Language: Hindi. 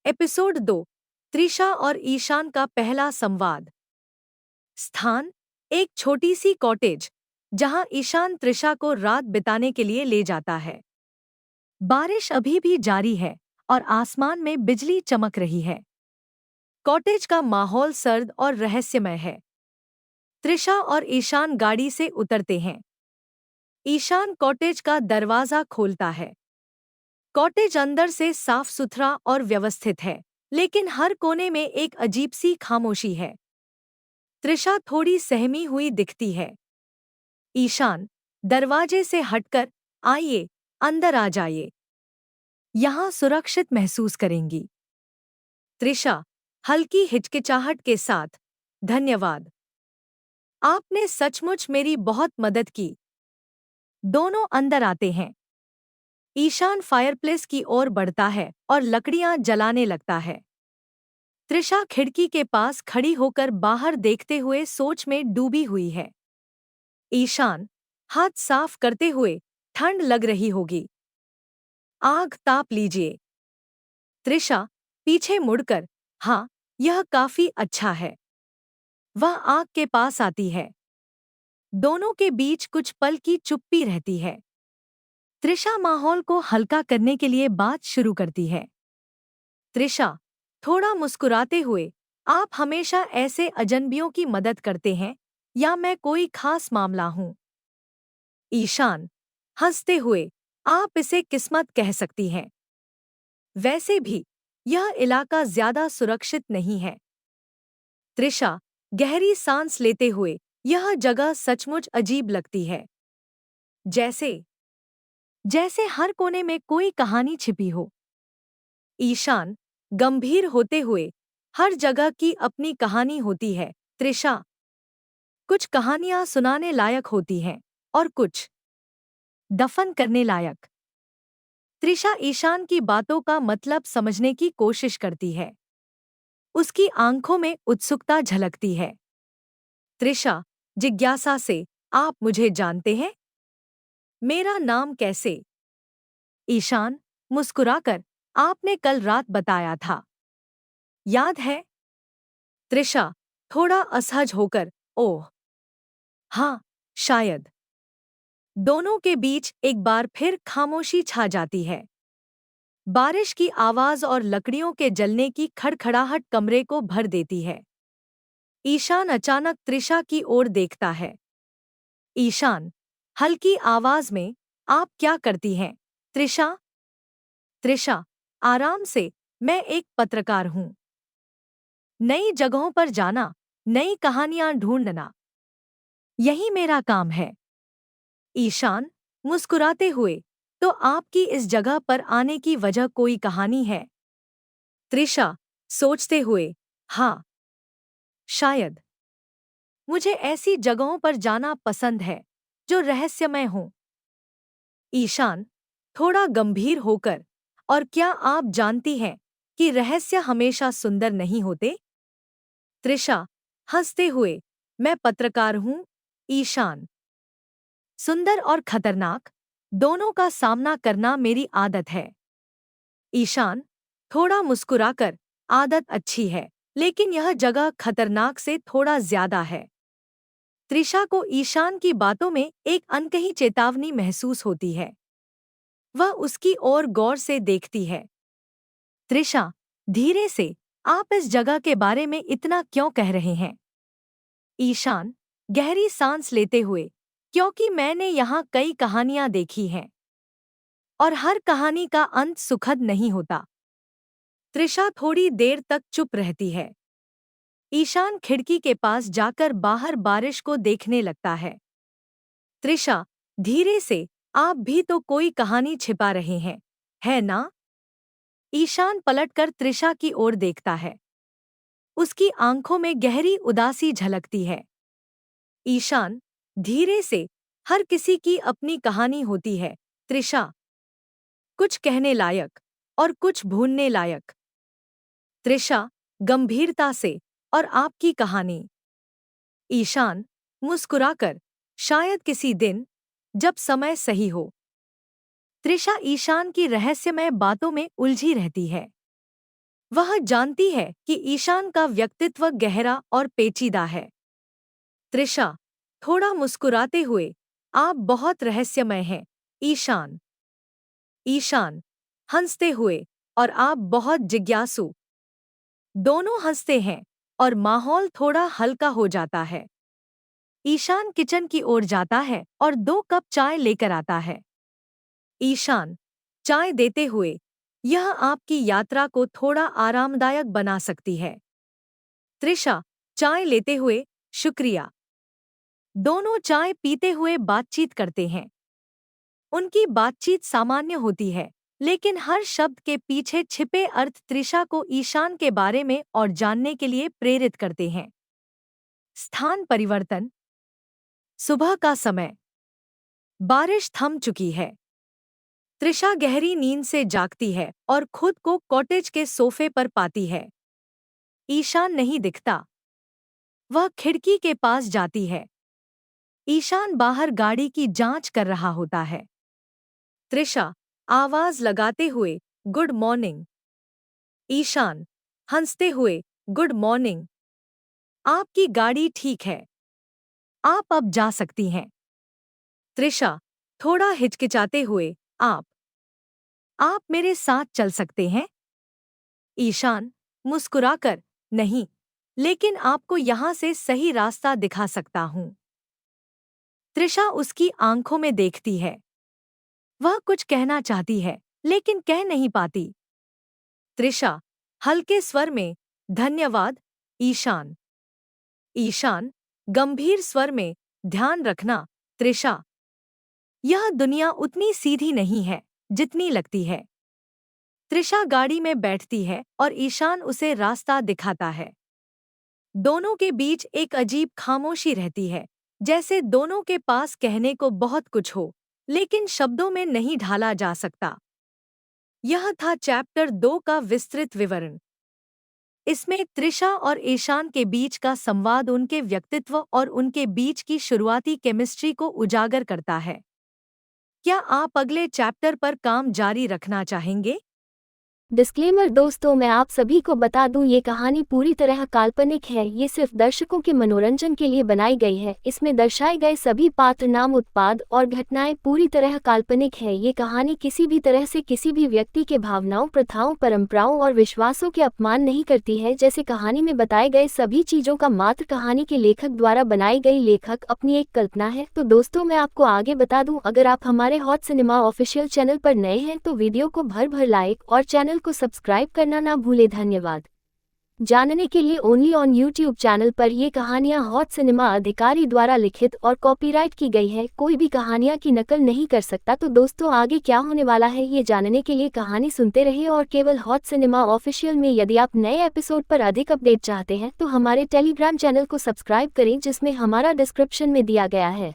एपिसोड 2। त्रिशा और ईशान का पहला संवाद। स्थान, एक छोटी सी कॉटेज जहां ईशान त्रिशा को रात बिताने के लिए ले जाता है। बारिश अभी भी जारी है और आसमान में बिजली चमक रही है। कॉटेज का माहौल सर्द और रहस्यमय है। त्रिशा और ईशान गाड़ी से उतरते हैं। ईशान कॉटेज का दरवाजा खोलता है। कॉटेज अंदर से साफ सुथरा और व्यवस्थित है, लेकिन हर कोने में एक अजीब सी खामोशी है। त्रिशा थोड़ी सहमी हुई दिखती है। ईशान, दरवाजे से हटकर, आइए, अंदर आ जाइए। यहाँ सुरक्षित महसूस करेंगी। त्रिशा, हल्की हिचकिचाहट के साथ, धन्यवाद। आपने सचमुच मेरी बहुत मदद की। दोनों अंदर आते हैं। ईशान फायरप्लेस की ओर बढ़ता है और लकड़ियां जलाने लगता है। त्रिशा खिड़की के पास खड़ी होकर बाहर देखते हुए सोच में डूबी हुई है। ईशान, हाथ साफ करते हुए, ठंड लग रही होगी। आग ताप लीजिए। त्रिशा, पीछे मुड़कर, हाँ, यह काफी अच्छा है। वह आग के पास आती है। दोनों के बीच कुछ पल की चुप्पी रहती है। त्रिशा माहौल को हल्का करने के लिए बात शुरू करती है। त्रिशा, थोड़ा मुस्कुराते हुए, आप हमेशा ऐसे अजनबियों की मदद करते हैं, या मैं कोई खास मामला हूँ? ईशान, हंसते हुए, आप इसे किस्मत कह सकती हैं। वैसे भी यह इलाका ज्यादा सुरक्षित नहीं है। त्रिशा, गहरी सांस लेते हुए, यह जगह सचमुच अजीब लगती है। जैसे जैसे हर कोने में कोई कहानी छिपी हो। ईशान, गंभीर होते हुए, हर जगह की अपनी कहानी होती है, त्रिशा। कुछ कहानियां सुनाने लायक होती हैं और कुछ दफन करने लायक। त्रिशा ईशान की बातों का मतलब समझने की कोशिश करती है। उसकी आंखों में उत्सुकता झलकती है। त्रिशा, जिज्ञासा से, आप मुझे जानते हैं? मेरा नाम कैसे? ईशान, मुस्कुराकर, आपने कल रात बताया था। याद है? त्रिशा, थोड़ा असहज होकर, ओह, हाँ, शायद। दोनों के बीच एक बार फिर खामोशी छा जाती है। बारिश की आवाज और लकड़ियों के जलने की खड़खड़ाहट कमरे को भर देती है। ईशान अचानक त्रिशा की ओर देखता है। ईशान, हल्की आवाज में, आप क्या करती हैं, त्रिशा? त्रिशा, आराम से, मैं एक पत्रकार हूँ। नई जगहों पर जाना, नई कहानियां ढूंढना, यही मेरा काम है। ईशान, मुस्कुराते हुए, तो आपकी इस जगह पर आने की वजह कोई कहानी है? त्रिशा, सोचते हुए, हाँ, शायद। मुझे ऐसी जगहों पर जाना पसंद है जो रहस्यमय हों। ईशान, थोड़ा गंभीर होकर, और क्या आप जानती हैं कि रहस्य हमेशा सुंदर नहीं होते? त्रिशा, हंसते हुए, मैं पत्रकार हूँ, ईशान। सुंदर और खतरनाक, दोनों का सामना करना मेरी आदत है। ईशान, थोड़ा मुस्कुराकर, आदत अच्छी है, लेकिन यह जगह खतरनाक से थोड़ा ज्यादा है। त्रिशा को ईशान की बातों में एक अनकही चेतावनी महसूस होती है। वह उसकी ओर गौर से देखती है। त्रिशा, धीरे से, आप इस जगह के बारे में इतना क्यों कह रहे हैं? ईशान, गहरी सांस लेते हुए, क्योंकि मैंने यहाँ कई कहानियां देखी हैं और हर कहानी का अंत सुखद नहीं होता। त्रिशा थोड़ी देर तक चुप रहती है। ईशान खिड़की के पास जाकर बाहर बारिश को देखने लगता है। त्रिशा, धीरे से, आप भी तो कोई कहानी छिपा रहे हैं, है ना? ईशान पलटकर त्रिशा की ओर देखता है। उसकी आंखों में गहरी उदासी झलकती है। ईशान, धीरे से, हर किसी की अपनी कहानी होती है, त्रिशा। कुछ कहने लायक और कुछ भूलने लायक। त्रिशा, गंभीरता से, और आपकी कहानी? ईशान, मुस्कुराकर, शायद किसी दिन, जब समय सही हो। त्रिशा ईशान की रहस्यमय बातों में उलझी रहती है। वह जानती है कि ईशान का व्यक्तित्व गहरा और पेचीदा है। त्रिशा, थोड़ा मुस्कुराते हुए, आप बहुत रहस्यमय हैं, ईशान। ईशान, हंसते हुए, और आप बहुत जिज्ञासु। दोनों हंसते हैं और माहौल थोड़ा हल्का हो जाता है। ईशान किचन की ओर जाता है और 2 कप चाय लेकर आता है। ईशान, चाय देते हुए, यह आपकी यात्रा को थोड़ा आरामदायक बना सकती है। त्रिशा, चाय लेते हुए, शुक्रिया। दोनों चाय पीते हुए बातचीत करते हैं। उनकी बातचीत सामान्य होती है, लेकिन हर शब्द के पीछे छिपे अर्थ त्रिशा को ईशान के बारे में और जानने के लिए प्रेरित करते हैं। स्थान परिवर्तन। सुबह का समय। बारिश थम चुकी है। त्रिशा गहरी नींद से जागती है और खुद को कॉटेज के सोफे पर पाती है। ईशान नहीं दिखता। वह खिड़की के पास जाती है। ईशान बाहर गाड़ी की जांच कर रहा होता है। त्रिशा, आवाज लगाते हुए, गुड मॉर्निंग। ईशान, हंसते हुए, गुड मॉर्निंग। आपकी गाड़ी ठीक है। आप अब जा सकती हैं। त्रिशा, थोड़ा हिचकिचाते हुए, आप मेरे साथ चल सकते हैं? ईशान, मुस्कुराकर, नहीं, लेकिन आपको यहाँ से सही रास्ता दिखा सकता हूँ। त्रिशा उसकी आंखों में देखती है। वह कुछ कहना चाहती है, लेकिन कह नहीं पाती। त्रिशा, हल्के स्वर में, धन्यवाद, ईशान। ईशान, गंभीर स्वर में, ध्यान रखना, त्रिशा। यह दुनिया उतनी सीधी नहीं है, जितनी लगती है। त्रिशा गाड़ी में बैठती है और ईशान उसे रास्ता दिखाता है। दोनों के बीच एक अजीब खामोशी रहती है, जैसे दोनों के पास कहने को बहुत कुछ हो, लेकिन शब्दों में नहीं ढाला जा सकता। यह था चैप्टर 2 का विस्तृत विवरण। इसमें त्रिशा और ईशान के बीच का संवाद उनके व्यक्तित्व और उनके बीच की शुरुआती केमिस्ट्री को उजागर करता है। क्या आप अगले चैप्टर पर काम जारी रखना चाहेंगे? डिस्क्लेमर दोस्तों, मैं आप सभी को बता दूं, ये कहानी पूरी तरह काल्पनिक है। ये सिर्फ दर्शकों के मनोरंजन के लिए बनाई गई है। इसमें दर्शाए गए सभी पात्र, नाम, उत्पाद और घटनाएं पूरी तरह काल्पनिक है। ये कहानी किसी भी तरह से किसी भी व्यक्ति के भावनाओं, प्रथाओं, परंपराओं और विश्वासों के अपमान नहीं करती है। जैसे कहानी में बताए गए सभी चीजों का मात्र कहानी के लेखक द्वारा बनाई गई लेखक अपनी एक कल्पना है। तो दोस्तों, मैं आपको आगे बता दूं, अगर आप हमारे हॉट सिनेमा ऑफिशियल चैनल पर नए हैं तो वीडियो को भर लाइक और चैनल को सब्सक्राइब करना ना भूले। धन्यवाद। जानने के लिए ओनली ऑन यूट्यूब चैनल पर ये कहानियां हॉट सिनेमा अधिकारी द्वारा लिखित और कॉपीराइट की गई है। कोई भी कहानियां की नकल नहीं कर सकता। तो दोस्तों, आगे क्या होने वाला है ये जानने के लिए कहानी सुनते रहिए और केवल हॉट सिनेमा ऑफिशियल में। यदि आप नए एपिसोड पर अधिक अपडेट चाहते हैं तो हमारे टेलीग्राम चैनल को सब्सक्राइब करें, जिसमें हमारा डिस्क्रिप्शन में दिया गया है।